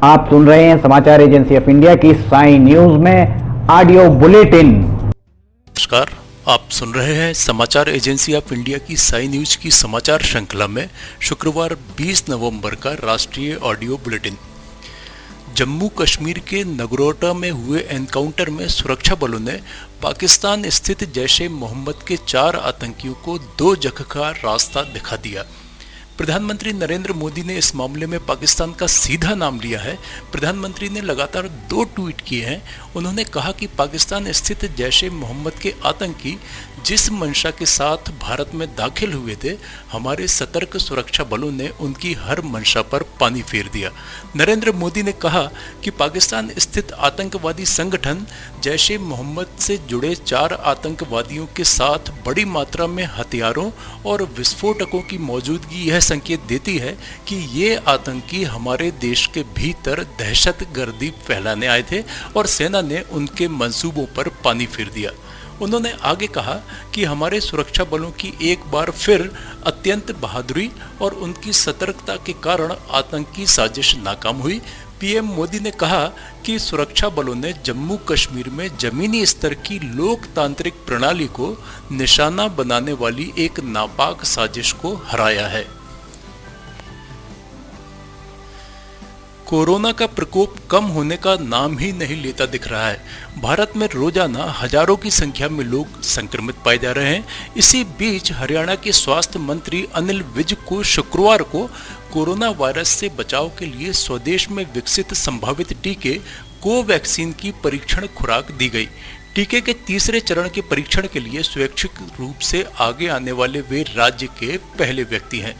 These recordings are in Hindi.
आप सुन रहे हैं समाचार एजेंसी ऑफ इंडिया की साई न्यूज में ऑडियो बुलेटिन। नमस्कार, आप सुन रहे हैं समाचार एजेंसी ऑफ इंडिया की साई न्यूज की समाचार श्रृंखला में शुक्रवार 20 नवंबर का राष्ट्रीय ऑडियो बुलेटिन। जम्मू कश्मीर के नगरोटा में हुए एनकाउंटर में सुरक्षा बलों ने पाकिस्तान स्थित जैश ए मोहम्मद के 4 आतंकियों को 2 जगह का रास्ता दिखा दिया। प्रधानमंत्री नरेंद्र मोदी ने इस मामले में पाकिस्तान का सीधा नाम लिया है। प्रधानमंत्री ने लगातार 2 ट्वीट किए हैं। उन्होंने कहा कि पाकिस्तान स्थित जैश ए मोहम्मद के आतंकी जिस मंशा के साथ भारत में दाखिल हुए थे, हमारे सतर्क सुरक्षा बलों ने उनकी हर मंशा पर पानी फेर दिया। नरेंद्र मोदी ने कहा कि पाकिस्तान स्थित आतंकवादी संगठन जैश ए मोहम्मद से जुड़े 4 आतंकवादियों के साथ बड़ी मात्रा में हथियारों और विस्फोटकों की मौजूदगी यह संकेत देती है कि ये आतंकी हमारे देश के भीतर दहशतगर्दी फैलाने आए थे और सेना ने उनके मंसूबों पर पानी फेर दिया। उन्होंने आगे कहा कि हमारे सुरक्षा बलों की एक बार फिर अत्यंत बहादुरी और उनकी सतर्कता के कारण आतंकी साजिश नाकाम हुई। पीएम मोदी ने कहा कि सुरक्षा बलों ने जम्मू कश्मीर में जमीनी स्तर की लोकतांत्रिक प्रणाली को निशाना बनाने वाली एक नापाक साजिश को हराया है। कोरोना का प्रकोप कम होने का नाम ही नहीं लेता दिख रहा है। भारत में रोजाना हजारों की संख्या में लोग संक्रमित पाए जा रहे हैं। इसी बीच हरियाणा के स्वास्थ्य मंत्री अनिल विज को शुक्रवार को कोरोना वायरस से बचाव के लिए स्वदेश में विकसित संभावित टीके कोवैक्सीन की परीक्षण खुराक दी गई। टीके के तीसरे चरण के परीक्षण के लिए स्वैच्छिक रूप से आगे आने वाले वे राज्य के पहले व्यक्ति हैं।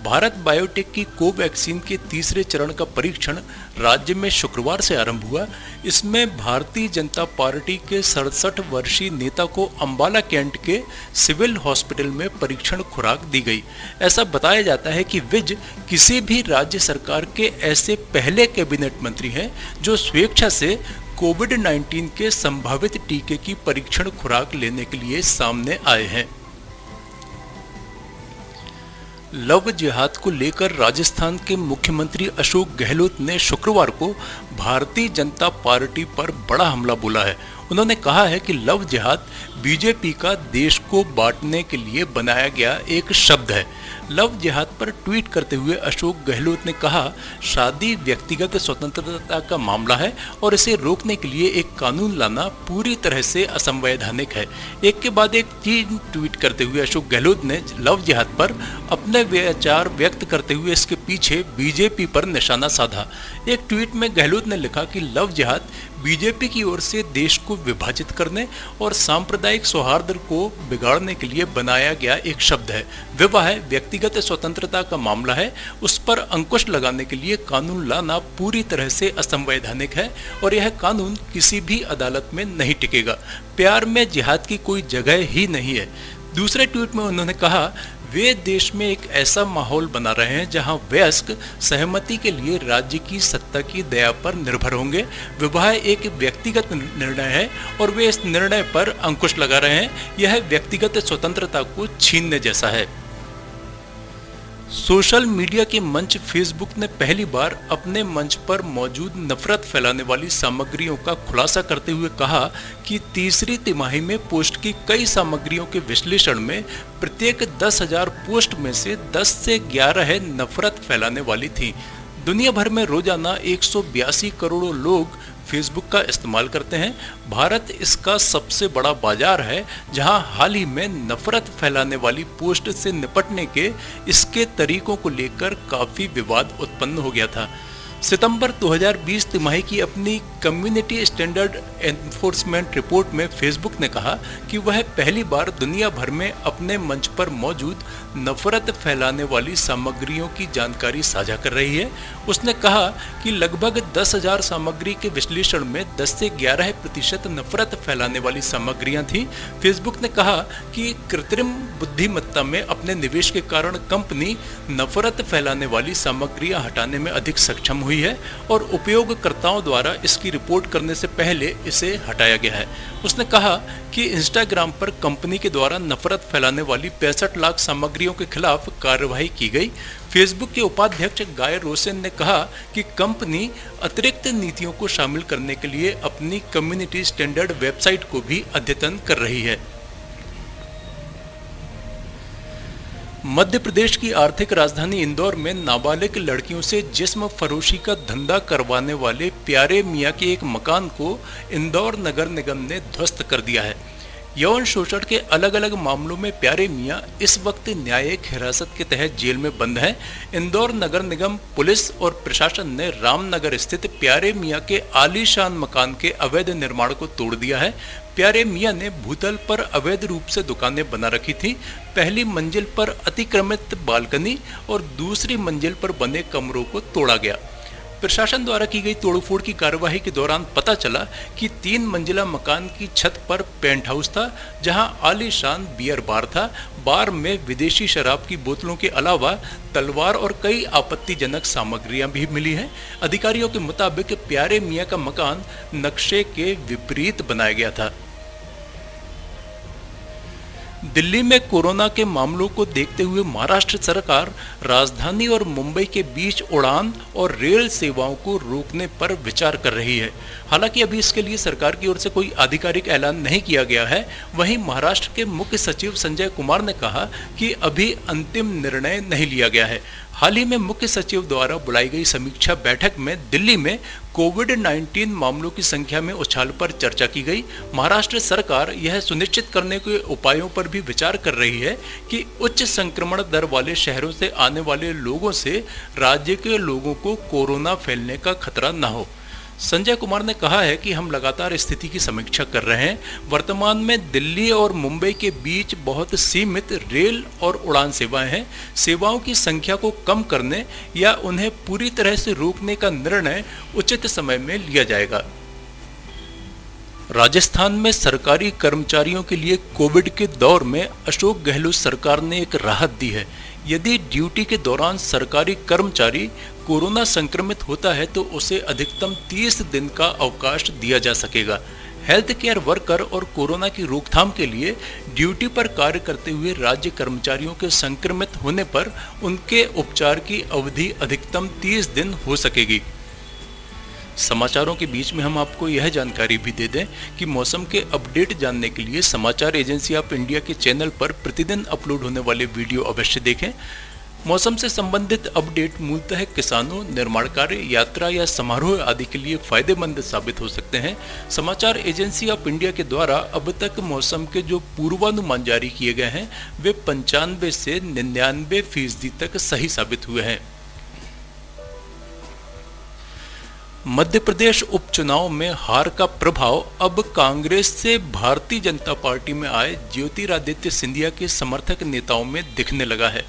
भारत बायोटेक की कोवैक्सीन के तीसरे चरण का परीक्षण राज्य में शुक्रवार से आरंभ हुआ। इसमें भारतीय जनता पार्टी के 67 वर्षीय नेता को अंबाला कैंट के सिविल हॉस्पिटल में परीक्षण खुराक दी गई। ऐसा बताया जाता है कि विज किसी भी राज्य सरकार के ऐसे पहले कैबिनेट मंत्री हैं जो स्वेच्छा से कोविड-19 के संभावित टीके की परीक्षण खुराक लेने के लिए सामने आए हैं। लव जिहाद को लेकर राजस्थान के मुख्यमंत्री अशोक गहलोत ने शुक्रवार को भारतीय जनता पार्टी पर बड़ा हमला बोला है। उन्होंने कहा है कि लव जिहाद बीजेपी का देश को बांटने के लिए बनाया गया एक शब्द है। लव जिहाद पर ट्वीट करते हुए अशोक गहलोत ने कहा, शादी व्यक्तिगत स्वतंत्रता का मामला है और इसे रोकने के लिए एक कानून लाना पूरी तरह से असंवैधानिक है। एक के बाद एक 3 ट्वीट करते हुए अशोक गहलोत ने लव जिहाद पर अपने विचार व्यक्त करते हुए इसके पीछे बीजेपी पर निशाना साधा। एक ट्वीट में गहलोत ने लिखा कि लव जिहाद बीजेपी की ओर से देश को विभाजित करने और सांप्रदायिक सौहार्द को बिगाड़ने के लिए बनाया गया एक शब्द है। विवाह व्यक्तिगत स्वतंत्रता का मामला है, उस पर अंकुश लगाने के लिए कानून लाना पूरी तरह से असंवैधानिक है और यह कानून किसी भी अदालत में नहीं टिकेगा। प्यार में जिहाद की कोई जगह ही नहीं है। दूसरे ट्वीट में उन्होंने कहा, वे देश में एक ऐसा माहौल बना रहे हैं जहां वयस्क सहमति के लिए राज्य की सत्ता की दया पर निर्भर होंगे। विवाह एक व्यक्तिगत निर्णय है और वे इस निर्णय पर अंकुश लगा रहे हैं। यह व्यक्तिगत स्वतंत्रता को छीनने जैसा है। सोशल मीडिया के मंच फेसबुक ने पहली बार अपने मंच पर मौजूद नफरत फैलाने वाली सामग्रियों का खुलासा करते हुए कहा कि तीसरी तिमाही में पोस्ट की कई सामग्रियों के विश्लेषण में प्रत्येक 10,000 पोस्ट में से 10 से 11 नफरत फैलाने वाली थी। दुनिया भर में रोजाना 182 करोड़ लोग फेसबुक का इस्तेमाल करते हैं। भारत इसका सबसे बड़ा बाजार है, जहां हाल ही में नफरत फैलाने वाली पोस्ट से निपटने के इसके तरीकों को लेकर काफी विवाद उत्पन्न हो गया था। सितंबर 2020 तिमाही की अपनी कम्युनिटी स्टैंडर्ड एनफोर्समेंट रिपोर्ट में फेसबुक ने कहा कि वह पहली बार दुनिया भर में अपने मंच पर मौजूद नफरत फैलाने वाली सामग्रियों की जानकारी साझा कर रही है। उसने कहा कि लगभग 10,000 सामग्री के विश्लेषण में 10 से 11% नफरत फैलाने वाली सामग्रियां थी। फेसबुक ने कहा कि कृत्रिम बुद्धिमत्ता में अपने निवेश के कारण कंपनी नफरत फैलाने वाली सामग्रियां हटाने में अधिक सक्षम हुई हुई है और उपयोगकर्ताओं द्वारा इसकी रिपोर्ट करने से पहले इसे हटाया गया है। उसने कहा कि इंस्टाग्राम पर कंपनी के द्वारा नफरत फैलाने वाली 65 लाख सामग्रियों के खिलाफ कार्रवाई की गई। फेसबुक के उपाध्यक्ष गाय रोसेन ने कहा कि कंपनी अतिरिक्त नीतियों को शामिल करने के लिए अपनी कम्युनिटी स्टैंडर्ड वेबसाइट को भी अद्यतन कर रही है। मध्य प्रदेश की आर्थिक राजधानी इंदौर में नाबालिग लड़कियों से जिस्म फरोशी का धंधा करवाने वाले प्यारे मियां के एक मकान को इंदौर नगर निगम ने ध्वस्त कर दिया है। यौन शोषण के अलग अलग मामलों में प्यारे मियां इस वक्त न्यायिक हिरासत के तहत जेल में बंद हैं। इंदौर नगर निगम, पुलिस और प्रशासन ने रामनगर स्थित प्यारे मियां के आलीशान मकान के अवैध निर्माण को तोड़ दिया है। प्यारे मियां ने भूतल पर अवैध रूप से दुकानें बना रखी थी। पहली मंजिल पर अतिक्रमित बालकनी और दूसरी मंजिल पर बने कमरों को तोड़ा गया। प्रशासन द्वारा की गई तोड़फोड़ की कार्यवाही के दौरान पता चला कि 3 मंजिला मकान की छत पर पेंट हाउस था, जहां आलीशान बियर बार था। बार में विदेशी शराब की बोतलों के अलावा तलवार और कई आपत्तिजनक सामग्रियां भी मिली हैं। अधिकारियों के मुताबिक प्यारे मियां का मकान नक्शे के विपरीत बनाया गया था। दिल्ली में कोरोना के मामलों को देखते हुए महाराष्ट्र सरकार राजधानी और मुंबई के बीच उड़ान और रेल सेवाओं को रोकने पर विचार कर रही है। हालांकि अभी इसके लिए सरकार की ओर से कोई आधिकारिक ऐलान नहीं किया गया है। वहीं महाराष्ट्र के मुख्य सचिव संजय कुमार ने कहा कि अभी अंतिम निर्णय नहीं लिया गया है। हाल ही में मुख्य सचिव द्वारा बुलाई गई समीक्षा बैठक में दिल्ली में कोविड-19 मामलों की संख्या में उछाल पर चर्चा की गई। महाराष्ट्र सरकार यह सुनिश्चित करने के उपायों पर भी विचार कर रही है कि उच्च संक्रमण दर वाले शहरों से आने वाले लोगों से राज्य के लोगों को कोरोना फैलने का खतरा न हो। संजय कुमार ने कहा है कि हम लगातार स्थिति की समीक्षा कर रहे हैं। वर्तमान में दिल्ली और मुंबई के बीच बहुत सीमित रेल और उड़ान सेवाएं हैं। सेवाओं की संख्या को कम करने या उन्हें पूरी तरह से रोकने का निर्णय उचित समय में लिया जाएगा। राजस्थान में सरकारी कर्मचारियों के लिए कोविड के दौर में अशोक गहलोत सरकार ने एक राहत दी है। यदि ड्यूटी के दौरान सरकारी कर्मचारी कोरोना संक्रमित होता है तो उसे अधिकतम 30 दिन का अवकाश दिया जा सकेगा। हेल्थ केयर वर्कर और कोरोना की रोकथाम के लिए ड्यूटी पर कार्य करते हुए राज्य कर्मचारियों के संक्रमित होने पर उनके उपचार की अवधि अधिकतम 30 दिन हो सकेगी। समाचारों के बीच में हम आपको यह जानकारी भी दे दें कि मौसम के अपडेट जानने के लिए समाचार एजेंसी ऑफ इंडिया के चैनल पर प्रतिदिन अपलोड होने वाले वीडियो अवश्य देखें। मौसम से संबंधित अपडेट मूलतः किसानों, निर्माण कार्य, यात्रा या समारोह आदि के लिए फायदेमंद साबित हो सकते हैं। समाचार एजेंसी ऑफ इंडिया के द्वारा अब तक मौसम के जो पूर्वानुमान जारी किए गए हैं वे 95 से 99% तक सही साबित हुए हैं। मध्य प्रदेश उपचुनाव में हार का प्रभाव अब कांग्रेस से भारतीय जनता पार्टी में आए ज्योतिरादित्य सिंधिया के समर्थक नेताओं में दिखने लगा है।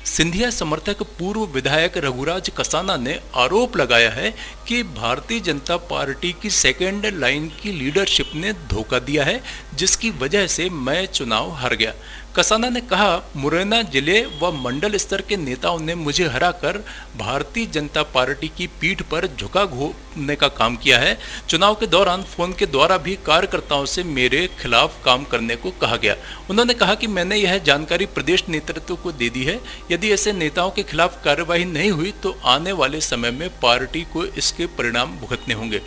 सिंधिया समर्थक पूर्व विधायक रघुराज कसाना ने आरोप लगाया है कि भारतीय जनता पार्टी की सेकेंड लाइन की लीडरशिप ने धोखा दिया है, जिसकी वजह से मैं चुनाव हार गया। कसाना ने कहा, मुरैना जिले व मंडल स्तर के नेताओं ने मुझे हराकर भारतीय जनता पार्टी की पीठ पर झुका घोंपने का काम किया है। चुनाव के दौरान फोन के द्वारा भी कार्यकर्ताओं से मेरे खिलाफ काम करने को कहा गया। उन्होंने कहा कि मैंने यह जानकारी प्रदेश नेतृत्व को दे दी है। यदि ऐसे नेताओं के खिलाफ कार्यवाही नहीं हुई तो आने वाले समय में पार्टी को इसके परिणाम भुगतने होंगे।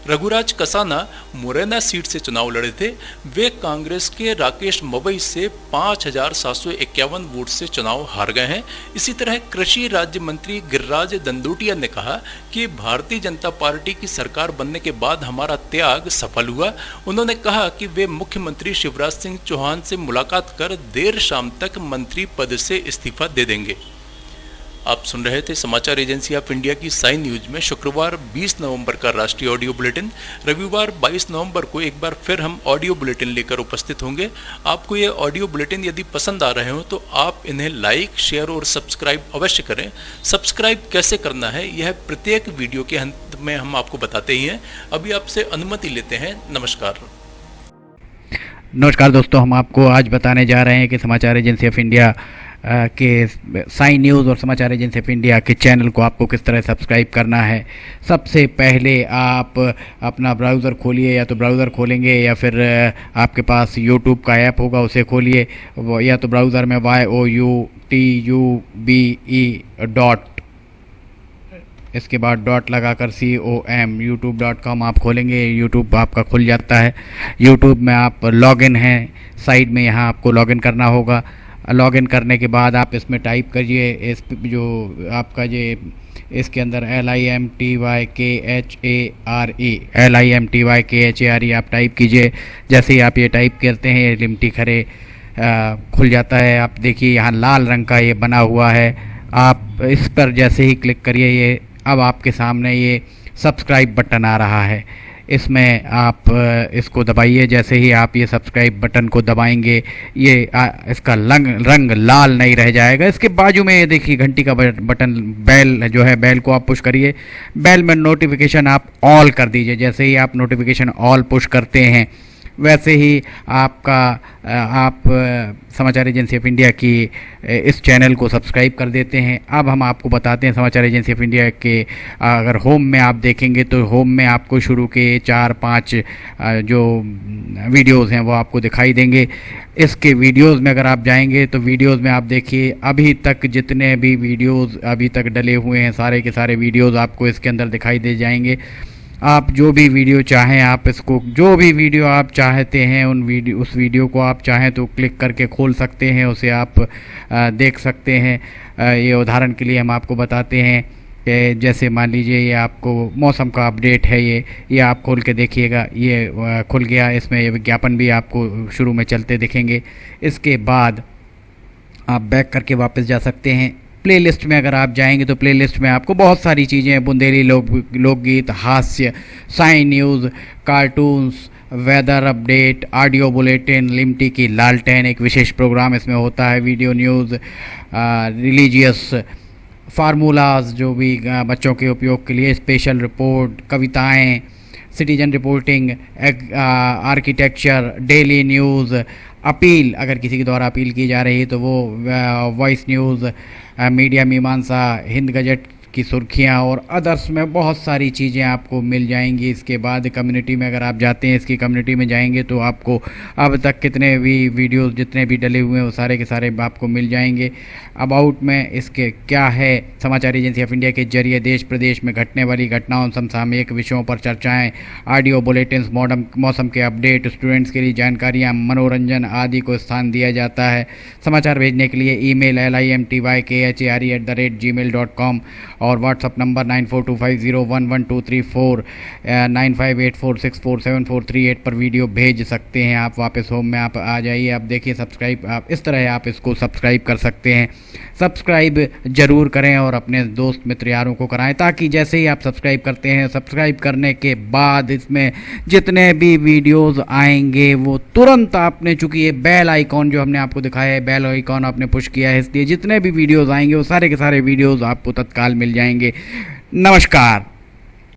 रघुराज कसाना मुरैना सीट से चुनाव लड़े थे। वे कांग्रेस के राकेश मवई से 5,751 वोट से चुनाव हार गए हैं। इसी तरह कृषि राज्य मंत्री गिरिराज दंदोटिया ने कहा कि भारतीय जनता पार्टी की सरकार बनने के बाद हमारा त्याग सफल हुआ। उन्होंने कहा कि वे मुख्यमंत्री शिवराज सिंह चौहान से मुलाकात कर देर शाम तक मंत्री पद से इस्तीफा दे देंगे। आप सुन रहे थे समाचार एजेंसी ऑफ इंडिया की साई न्यूज में शुक्रवार 20 नवंबर का राष्ट्रीय ऑडियो बुलेटिन। रविवार 22 नवंबर को एक बार फिर हम ऑडियो बुलेटिन लेकर उपस्थित होंगे। आपको ये ऑडियो बुलेटिन यदि पसंद आ रहे हो तो आप इन्हें लाइक, शेयर और सब्सक्राइब अवश्य करें। सब्सक्राइब कैसे करना है यह प्रत्येक वीडियो के अंत में हम आपको बताते ही हैं। अभी आपसे अनुमति लेते हैं। नमस्कार दोस्तों, हम आपको आज बताने जा रहे हैं कि समाचार एजेंसी ऑफ इंडिया के साई न्यूज़ और समाचार एजेंसी ऑफ इंडिया के चैनल को आपको किस तरह सब्सक्राइब करना है। सबसे पहले आप अपना ब्राउज़र खोलिए, या तो ब्राउज़र खोलेंगे या फिर आपके पास यूट्यूब का ऐप होगा उसे खोलिए, या तो ब्राउज़र में YOUTUBE इसके बाद डॉट लगाकर COM youtube.com आप खोलेंगे। यूट्यूब आपका खुल जाता है। यूट्यूब में आप लॉगिन हैं, साइड में यहाँ आपको लॉगिन करना होगा। लॉगिन करने के बाद आप इसमें टाइप करिए, इस जो आपका ये इसके अंदर LIMTYKHARE आप टाइप कीजिए। जैसे ही आप ये टाइप करते हैं ये लिमटी खरे खुल जाता है। आप देखिए यहाँ लाल रंग का ये बना हुआ है, आप इस पर जैसे ही क्लिक करिए ये अब आपके सामने ये सब्सक्राइब बटन आ रहा है। इसमें आप इसको दबाइए। जैसे ही आप ये सब्सक्राइब बटन को दबाएंगे ये इसका रंग लाल नहीं रह जाएगा। इसके बाजू में ये देखिए घंटी का बटन, बेल जो है, बेल को आप पुश करिए। बेल में नोटिफिकेशन आप ऑल कर दीजिए। जैसे ही आप नोटिफिकेशन ऑल पुश करते हैं वैसे ही आप समाचार एजेंसी ऑफ इंडिया की इस चैनल को सब्सक्राइब कर देते हैं। अब हम आपको बताते हैं समाचार एजेंसी ऑफ इंडिया के अगर होम में आप देखेंगे तो होम में आपको शुरू के 4-5 जो वीडियोस हैं वो आपको दिखाई देंगे। इसके वीडियोस में अगर आप जाएंगे तो वीडियोस में आप देखिए अभी तक जितने भी वीडियोस अभी तक डले हुए हैं सारे के सारे वीडियोस आपको इसके अंदर दिखाई दे जाएंगे। आप जो भी वीडियो चाहें, आप इसको जो भी वीडियो आप चाहते हैं उस वीडियो को आप चाहें तो क्लिक करके खोल सकते हैं, उसे आप देख सकते हैं। ये उदाहरण के लिए हम आपको बताते हैं कि जैसे मान लीजिए ये आपको मौसम का अपडेट है, ये आप खोल के देखिएगा, ये खुल गया। इसमें ये विज्ञापन भी आपको शुरू में चलते दिखेंगे। इसके बाद आप बैक करके वापस जा सकते हैं। प्लेलिस्ट में अगर आप जाएंगे तो प्लेलिस्ट में आपको बहुत सारी चीज़ें हैं, बुंदेली लोकगीत, हास्य, Sai news, cartoons, weather update, audio bulletin, Limti की लालटेन एक विशेष प्रोग्राम इसमें होता है, वीडियो न्यूज़, रिलीजियस फार्मूलाज जो भी बच्चों के उपयोग के लिए, स्पेशल रिपोर्ट, कविताएं, citizen reporting, architecture, daily news, appeal अगर किसी के द्वारा अपील की जा रही है तो वो वॉइस न्यूज़, मीडिया मीमांसा, हिंद गजट की सुर्खियां और अदर्स में बहुत सारी चीज़ें आपको मिल जाएंगी। इसके बाद कम्युनिटी में अगर आप जाते हैं, इसकी कम्युनिटी में जाएंगे तो आपको अब तक कितने भी वीडियोस जितने भी डले हुए हैं वो सारे के सारे आपको मिल जाएंगे। अबाउट में इसके क्या है, समाचार एजेंसी ऑफ इंडिया के जरिए देश प्रदेश में घटने वाली घटनाओं, समसामयिक विषयों पर चर्चाएँ, ऑडियो बुलेटिन्स, मौसम के अपडेट, स्टूडेंट्स के लिए जानकारियाँ, मनोरंजन आदि को स्थान दिया जाता है। समाचार भेजने के लिए ईमेल LIMTYKHARE@gmail.com और व्हाट्सअप नंबर 9425011234 9584647438 पर वीडियो भेज सकते हैं। आप वापस होम में आप आ जाइए। आप देखिए सब्सक्राइब, आप इस तरह आप इसको सब्सक्राइब कर सकते हैं। सब्सक्राइब ज़रूर करें और अपने दोस्त मित्र यारों को कराएं, ताकि जैसे ही आप सब्सक्राइब करते हैं, सब्सक्राइब करने के बाद इसमें जितने भी वीडियोज़ आएंगे वो तुरंत आपने, चूँकि ये बेल आइकॉन जो हमने आपको दिखाया है, बेल आइकॉन आपने पुश किया है, इसलिए जितने भी वीडियोज़ आएंगे वो सारे के सारे वीडियोज़ आपको तत्काल मिल जाएंगे। नमस्कार।